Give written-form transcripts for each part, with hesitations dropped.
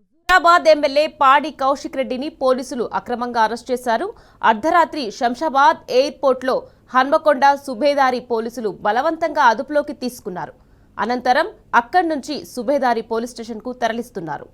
Huzurabad MLA పాడి కౌశిక్ రెడ్డిని పోలీసులు అక్రమంగా అరెస్ట్ చేశారు. అర్ధరాత్రి శంషాబాద్ ఎయిర్పోర్ట్లో హన్మకొండ సుబేదారి పోలీసులు బలవంతంగా అదుపులోకి తీసుకున్నారు. అనంతరం అక్కడి నుంచి సుబేదారి పోలీస్ స్టేషన్కు తరలిస్తున్నారు.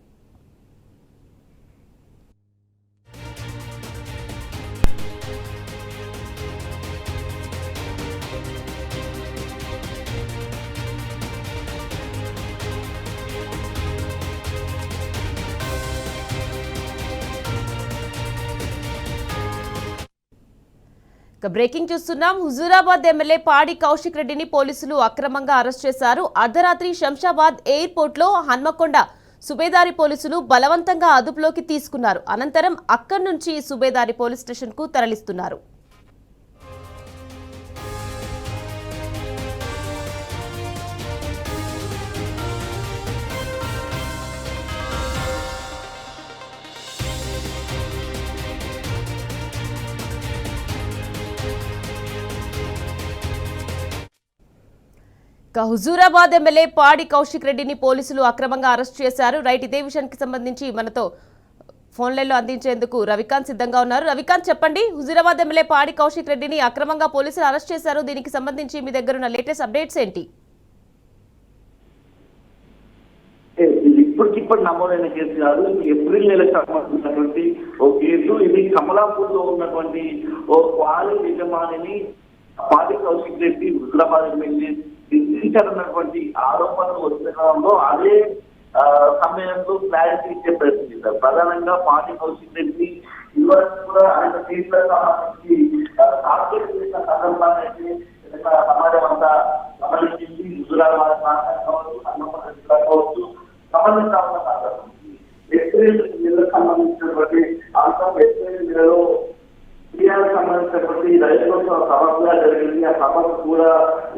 బ్రేకింగ్ చూస్తున్నాం. హుజూరాబాద్ ఎమ్మెల్యే పాడి కౌశిక్ రెడ్డిని పోలీసులు అక్రమంగా అరెస్ట్ చేశారు. అర్ధరాత్రి శంషాబాద్ ఎయిర్పోర్ట్లో హన్మకొండ సుబేదారి పోలీసులు బలవంతంగా అదుపులోకి తీసుకున్నారు. అనంతరం అక్కడి నుంచి సుబేదారి పోలీస్ స్టేషన్కు తరలిస్తున్నారు. హుజూరాబాద్ ఎమ్మెల్యే పాడి కౌశిక్ రెడ్డిని పోలీసులు అక్రమంగా అరెస్ట్ చేశారు. రైట్, ఇదే విషయానికి సంబంధించి మనతో ఫోన్ లైన్లో అందించేందుకు రవికాంత్ సిద్ధంగా ఉన్నారు. రవికాంత్, చెప్పండి, హుజూరాబాద్ ఎమ్మెల్యే పాడి కౌశిక్ రెడ్డిని అక్రమంగా పోలీసులు అరెస్ట్ చేశారు. దీనికి సంబంధించి మీ దగ్గర ఉన్న లేటెస్ట్ అప్డేట్స్ ఏంటి? ఇప్పటికిప్పుడు నమోదైన కేసు కాదు. ఏప్రిల్ నెలకు సంబంధించినటువంటి ఓ కేసు. ఇది కమలాపూర్ లో ఉన్నటువంటి ఓ పాలి యజమానిని పాడి కౌశిక్ రెడ్డి హుజూరాబాద్ ఎమ్మెల్యే దిద్దించాలన్నటువంటి ఆరోపణలు వస్తున్నలో అదే సమయంలో క్లారిటీ ఇచ్చే ప్రయత్నం చేశారు. ప్రధానంగా పాడి కౌశిక్ రెడ్డి ఇవరకు కూడా ఆయన కేసులకు సంబంధించి టార్గెట్ చేసిన సందర్భాన్ని సమాజం అంతా గమనించింది. హుజూరాబాద్ కావచ్చు, హన్మకొండ జిల్లా కావచ్చు, సంబంధించాల్సిన సందర్భం. ఏప్రిల్ నెలకు సంబంధించినటువంటి అంశం ఏప్రిల్ నెలలో ఇండియాకు సంబంధించినటువంటి రైతులతో సభగా జరిగింది. ఆ సభకు కూడా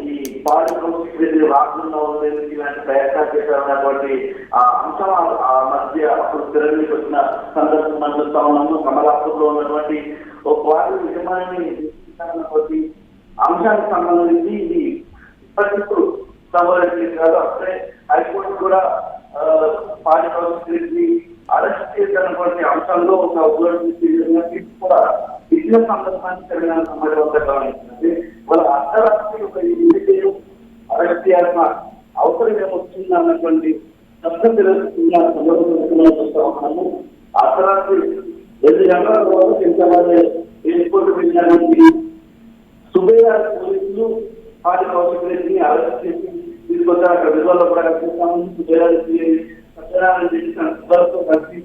ఈ పాడి కౌశిక్ రెడ్డి రాకుండా ఉండేది ఇలాంటి ప్రయత్నాలు చేశారన్నటువంటి ఆ అంశం ఆ మధ్య అప్పుడు తెరలికి వచ్చిన సందర్భం మనం చూస్తా ఉన్నాము. కమలాపూర్ లో ఉన్నటువంటి ఒక పాడి యజమాని అంశానికి సంబంధించి ఇది ఇప్పటికిప్పుడు సభలు కాదు. అప్పుడే హైకోర్టు కూడా పాడి కౌశిక్ రెడ్డి అరెస్ట్ చేసినటువంటి అంశంలో ఒక ఉద్యోగం కూడా ఇచ్చిన సందర్భాన్ని తెలంగాణ సమాజం గమనించింది. వాళ్ళ అర్ధరాత్రి ఒక ఇండికేయం అరెస్ట్ చేయాల్సిన అవసరం ఏమొస్తుంది అన్నటువంటి శబ్దం తెలుస్తున్న సందర్భంలో చూస్తా ఉన్నాము. అర్ధరాత్రి 2 గంటల తర్వాత శంషాబాద్ ఎయిర్పోర్ట్ వెళ్ళడానికి సుబేదారి పోలీసులు పాడి కౌశిక్ రెడ్డిని అరెస్ట్ చేసి తీసుకొచ్చారు. అక్కడ విజువల్లో కూడా కనిపిస్తాము. సుబేదారి సత్యనారాయణ రెడ్డి సుబ్బాతో కలిసి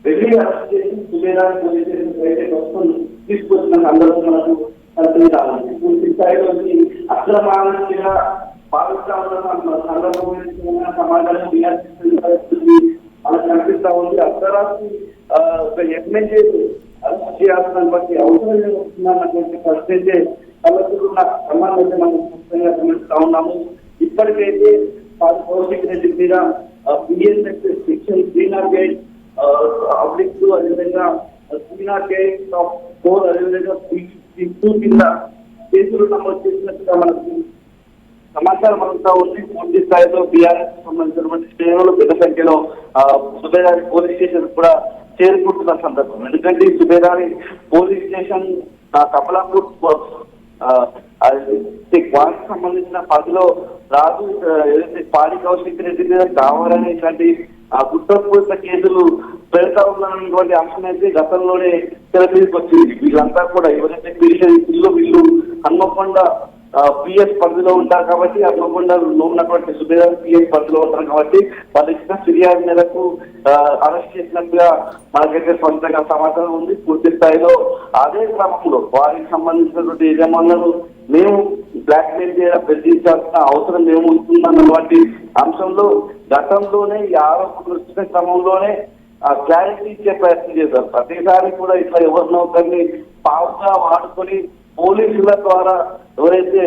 వెళ్ళి అరెస్ట్ చేసి సుబేదారి పోలీస్ స్టేషన్ బయట వస్తువులు తీసుకొచ్చిన సందర్భం మనకు కనిపించాలి. పూర్తి స్థాయిలోని అక్రమాలుగా పాలిస్తామన్న సందర్భం సమాజాన్ని వినియోగిస్తుంది మనకు కనిపిస్తా ఉంది. అర్ధరాత్రి ఒక ఎమ్మెల్యే అరెస్ట్ చేయాల్సిన బట్టి అవసరం వస్తుందన్నటువంటి పరిస్థితి కలుగుతున్న ప్రమాణాన్ని మనం స్పష్టంగా గమనిస్తా ఉన్నాము. ఇప్పటికైతే పాడి కౌశిక్ రెడ్డి మీద బిఎన్ఎస్ సెక్షన్ 308 అబ్లిక్స్ అదేవిధంగా 308 అదేవిధంగా 352 కింద కేసులు నమోదు చేసినట్టుగా మనకు సమాచారం అంతా ఉంది. పూర్తి స్థాయిలో బీఆర్ఎస్ సంబంధించినటువంటి శ్రేణులు పెద్ద సంఖ్యలో సుబేదారి పోలీస్ స్టేషన్ కూడా చేరుకుంటున్న సందర్భం. ఎందుకంటే ఈ సుబేదారి పోలీస్ స్టేషన్ కమలాపూర్ వారికి సంబంధించిన పదిలో రాజు ఏదైతే పాడి కౌశిక్ రెడ్డి మీద కావాలని ఇట్లాంటి కుట్రపూరిత కేసులు పెడతా ఉన్నటువంటి అంశం అయితే గతంలోనే తెరపీకి వచ్చింది. వీళ్ళంతా కూడా ఎవరైతే వీళ్ళు హన్మకొండ పిఎస్ పరిధిలో ఉంటారు కాబట్టి, హన్మకొండలో ఉన్నటువంటి సుబేదారి పిఎస్ పరిధిలో ఉంటారు కాబట్టి వాళ్ళు ఇచ్చిన ఫిర్యాదు మేరకు అరెస్ట్ చేసినట్టుగా మనకైతే స్వంతంగా సమాచారం ఉంది. పూర్తి స్థాయిలో అదే క్రమంలో వారికి సంబంధించినటువంటి యజమానులు మేము బ్లాక్ మెయిల్ చేయడం బెదిరించాల్సిన అవసరం ఏముంటుందన్నటువంటి అంశంలో గతంలోనే ఈ ఆరోపణలు వచ్చిన క్రమంలోనే క్లారిటీ ఇచ్చే ప్రయత్నం చేశారు. ప్రతిసారి కూడా ఇట్లా ఎవరినో ఒకరిని పావుగా వాడుకొని పోలీసుల ద్వారా ఎవరైతే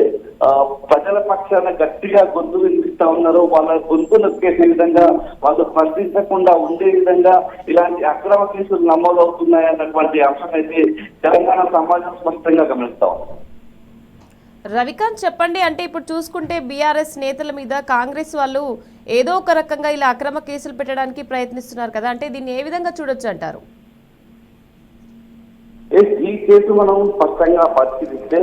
ప్రజల పక్షాన గట్టిగా గొంతు వినిపిస్తా ఉన్నారో వాళ్ళ గొంతు నొక్కేసే విధంగా, వాళ్ళు ప్రశ్నించకుండా ఉండే విధంగా ఇలాంటి అక్రమ కేసులు నమోదవుతున్నాయన్నటువంటి అంశం అయితే తెలంగాణ సమాజం స్పష్టంగా గమనిస్తా ఉంది. రవికాంత్, చెప్పండి, అంటే ఇప్పుడు చూసుకుంటే బీఆర్ఎస్ నేతల మీద కాంగ్రెస్ వాళ్ళు ఏదో ఒక రకంగా ఇలా అక్రమ కేసులు పెట్టడానికి ప్రయత్నిస్తున్నారు కదా, అంటే దీన్ని ఏ విధంగా చూడొచ్చు అంటారు? ఈ కేసు మనం స్పష్టంగా పరిశీలిస్తే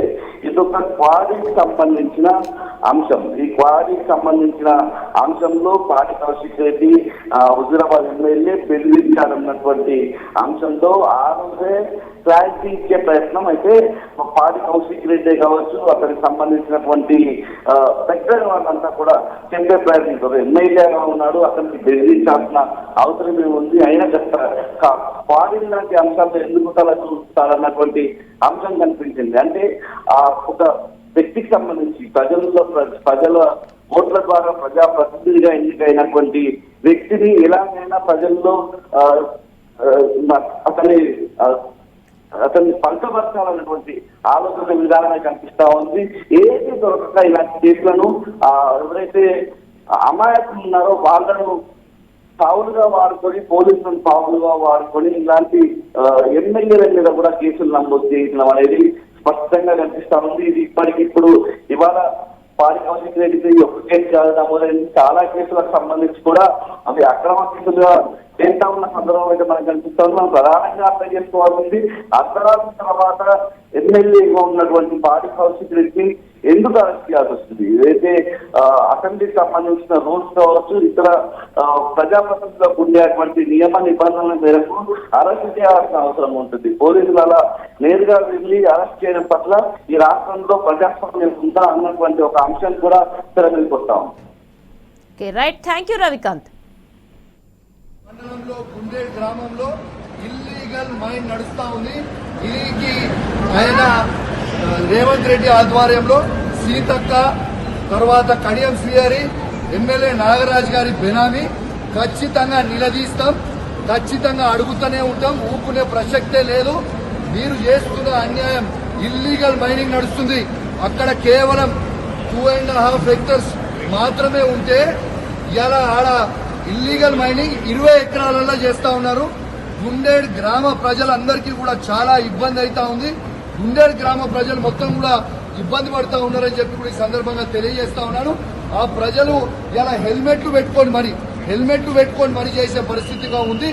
ఇదొక క్వారీకి సంబంధించిన అంశం. ఈ క్వారీకి సంబంధించిన అంశంలో పాడి కౌశిక్ రెడ్డి హుజూరాబాద్ ఎమ్మెల్యే బెదిరించారన్నటువంటి అంశంతో ఆ రోజే క్లారిటీ ఇచ్చే ప్రయత్నం అయితే పాడి కౌశిక్ రెడ్డి కావచ్చు, అతనికి సంబంధించినటువంటి దగ్గర వాళ్ళంతా కూడా చెప్పే ప్రయత్నించారు. ఎమ్మెల్యేగా ఉన్నాడు, అతనికి బెదిరించాల్సిన అవసరం ఏముంది, అయినా క్వారీ లాంటి అంశాలు ఎందుకు తల చూస్తారన్నటువంటి అంశం కనిపించింది. అంటే ఒక వ్యక్తికి సంబంధించి ప్రజల ఓట్ల ద్వారా ప్రజాప్రతినిధిగా ఎన్నికైనటువంటి వ్యక్తిని ఎలాగైనా ప్రజల్లో అతన్ని పంచపరచాలన్నటువంటి ఆలోచన విధానమే కనిపిస్తా ఉంది. ఏది దొరకక ఇలాంటి కేసులను ఎవరైతే అమాయకులు ఉన్నారో వాళ్ళను పావులుగా వాడుకొని, పోలీసులను పావులుగా వాడుకొని ఇలాంటి ఎమ్మెల్యేల మీద కూడా కేసులు నమోదు చేయడం అనేది స్పష్టంగా కనిపిస్తా ఉంది. ఇది ఇప్పటికిప్పుడు ఇవాళ పాడి కౌశిక్ రెడ్డికి ఒక కేసు కాదు నమోదైంది, చాలా కేసులకు సంబంధించి కూడా అవి అక్రమ కేసులుగా చేస్తా ఉన్న సందర్భం అయితే మనకు కనిపిస్తా ఉంది. మనం ప్రధానంగా అర్థం చేసుకోవాల్సింది అర్ధరాత్రి తర్వాత ఎమ్మెల్యేగా ఉన్నటువంటి పాడి కౌశిక్ రెడ్డిని ఎందుకు అరెస్ట్ చేయాల్సి వస్తుంది. ఏదైతే అసెంబ్లీకి సంబంధించిన రూల్స్ కావచ్చు, ఇతర ప్రజాప్రతినిధులకు ఉండేటువంటి నియమ నిబంధనల మేరకు అరెస్ట్ చేయాల్సిన అవసరం ఉంటుంది. పోలీసులు అలా నేరుగా వెళ్ళి అరెస్ట్ చేయడం పట్ల ఈ రాష్ట్రంలో ప్రజాస్వామ్యం ఉందా అన్నటువంటి ఒక అంశం కూడా తెరమికొస్తా ఉంది. Right, thank you Ravikanth. మండలంలో గుండేడ్ గ్రామంలో ఇల్లీగల్ మైన్ నడుస్తా ఉంది. దీనికి ఆయన రేవంత్ రెడ్డి ఆధ్వర్యంలో సీతక్క, తర్వాత కడియం శ్రీహరి, ఎమ్మెల్యే నాగరాజ్ గారి బెనామీ ఖచ్చితంగా నిలదీస్తాం, ఖచ్చితంగా అడుగుతూనే ఉంటాం, ఊపుకునే ప్రసక్తే లేదు. మీరు చేస్తున్న అన్యాయం, ఇల్లీగల్ మైనింగ్ నడుస్తుంది. అక్కడ కేవలం 2.5 హెక్టర్స్ మాత్రమే ఉంటే ఇలా ఆడ ఇల్లీగల్ మైనింగ్ 20 ఎకరాలలో చేస్తా ఉన్నారు. గుండేడ్ గ్రామ ప్రజలందరికీ కూడా చాలా ఇబ్బంది అవుతా ఉంది. గుండేడ్ గ్రామ ప్రజలు మొత్తం కూడా ఇబ్బంది పడుతూ ఉన్నారని చెప్పి కూడా ఈ సందర్భంగా తెలియజేస్తా ఉన్నాను. ఆ ప్రజలు ఇలా హెల్మెట్లు పెట్టుకొని మరి చేసే పరిస్థితిగా ఉంది.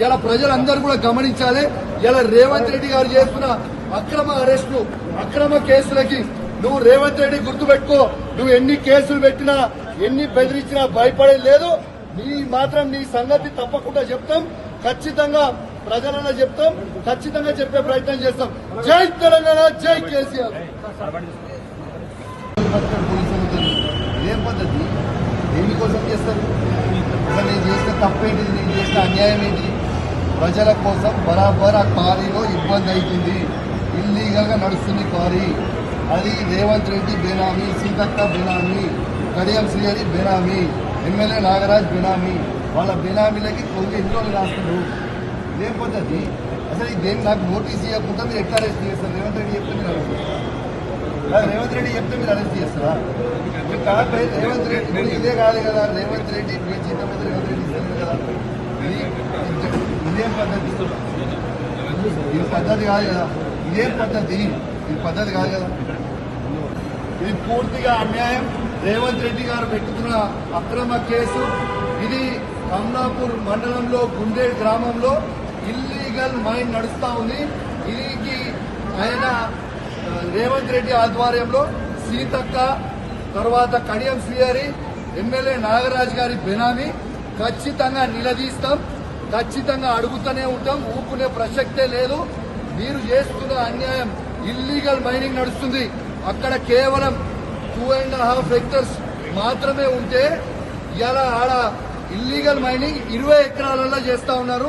ఇలా ప్రజలందరూ కూడా గమనించాలి. ఇలా రేవంత్ రెడ్డి గారు చేస్తున్న అక్రమ అరెస్టులు, అక్రమ కేసులకి నువ్వు రేవంత్ రెడ్డి గుర్తుపెట్టుకో, నువ్వు ఎన్ని కేసులు పెట్టినా, ఎన్ని బెదిరించినా భయపడేది లేదు. నీ సంగతి తప్పకుండా చెప్తాం, ఖచ్చితంగా ప్రజలలో చెప్తాం, ఖచ్చితంగా చెప్పే ప్రయత్నం చేస్తాం. జై తెలంగాణ, జై కేసీఆర్. ఏం పద్ధతి, దేనికోసం చేస్తారు? అసలు నేను చేసిన తప్పేంటిది, నేను చేసిన అన్యాయం ఏంటిది? ప్రజల కోసం బరాబర్ ఆ క్వారీలో ఇబ్బంది అవుతుంది. ఇల్లీగల్ గా నడుస్తుంది క్వారీ. అది రేవంత్ రెడ్డి బెనామీ, సీతక్క బెనామీ, కడియం శ్రీహరి బెనామీ, ఎమ్మెల్యే నాగరాజ్ బెనామీ. వాళ్ళ బెనామీలకి కొన్ని ఎన్నో రాస్తున్నారు. ఇదేం పద్ధతి? అసలు ఇదేం నాకు నోటీస్ ఇవ్వకుండా మీరు ఎట్లా అరెస్ట్ చేస్తారు? రేవంత్ రెడ్డి చెప్తే మీరు అరెస్ట్ చేస్తారు. రేవంత్ రెడ్డి చెప్తే మీరు అరెస్ట్ చేస్తారా? రేవంత్ రెడ్డి ఇదే కాదు కదా, రేవంత్ రెడ్డి జీతం మీద రేవంత్ రెడ్డి ఇస్తారు కదా. ఇదేం పద్ధతి? ఇది పద్ధతి కాదు కదా. ఇదేం పద్ధతి? ఇది పద్ధతి కాదు కదా. ఇది పూర్తిగా అన్యాయం. రేవంత్ రెడ్డి గారు పెట్టుకున్న అక్రమ కేసు ఇది. కమలాపూర్ మండలంలో గుండేడ్ గ్రామంలో ఇల్లీగల్ మైన్ నడుస్తా ఉంది. దీనికి ఆయన రేవంత్ రెడ్డి ఆధ్వర్యంలో సీతక్క, తర్వాత కడియం శ్రీహరి, ఎమ్మెల్యే నాగరాజ్ గారి బెనామీ ఖచ్చితంగా నిలదీస్తాం, ఖచ్చితంగా అడుగుతూనే ఉంటాం, ఊపుకునే ప్రసక్తే లేదు. మీరు చేస్తున్న అన్యాయం, ఇల్లీగల్ మైనింగ్ నడుస్తుంది. అక్కడ కేవలం 2.5 హెక్టర్స్ మాత్రమే ఉంటే ఇలా ఆడ ఇల్లీగల్ మైనింగ్ 20 ఎకరాలలో చేస్తా ఉన్నారు.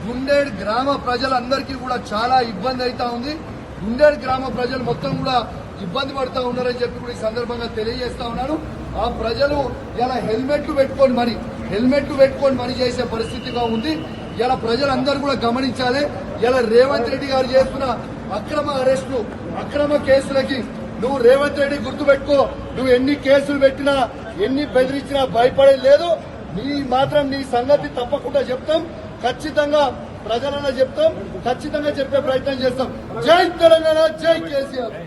గుండేడ్ గ్రామ ప్రజలందరికీ కూడా చాలా ఇబ్బంది అవుతా ఉంది. గుండేడ్ గ్రామ ప్రజలు మొత్తం కూడా ఇబ్బంది పడుతూ ఉన్నారని చెప్పి కూడా ఈ సందర్భంగా తెలియజేస్తా ఉన్నాను. ఆ ప్రజలు ఇలా హెల్మెట్లు పెట్టుకొని మరి చేసే పరిస్థితిగా ఉంది. ఇలా ప్రజలందరూ కూడా గమనించాలి. ఇలా రేవంత్ రెడ్డి గారు చేస్తున్న అక్రమ అరెస్టులు, అక్రమ కేసులకి నువ్వు రేవంత్ రెడ్డి గుర్తుపెట్టుకో, నువ్వు ఎన్ని కేసులు పెట్టినా, ఎన్ని బెదిరించినా భయపడేది లేదు. నీ సంగతి తప్పకుండా చెప్తాం, ఖచ్చితంగా ప్రజలలో చెప్తాం, ఖచ్చితంగా చెప్పే ప్రయత్నం చేస్తాం. జై తెలంగాణ, జై కేసీఆర్.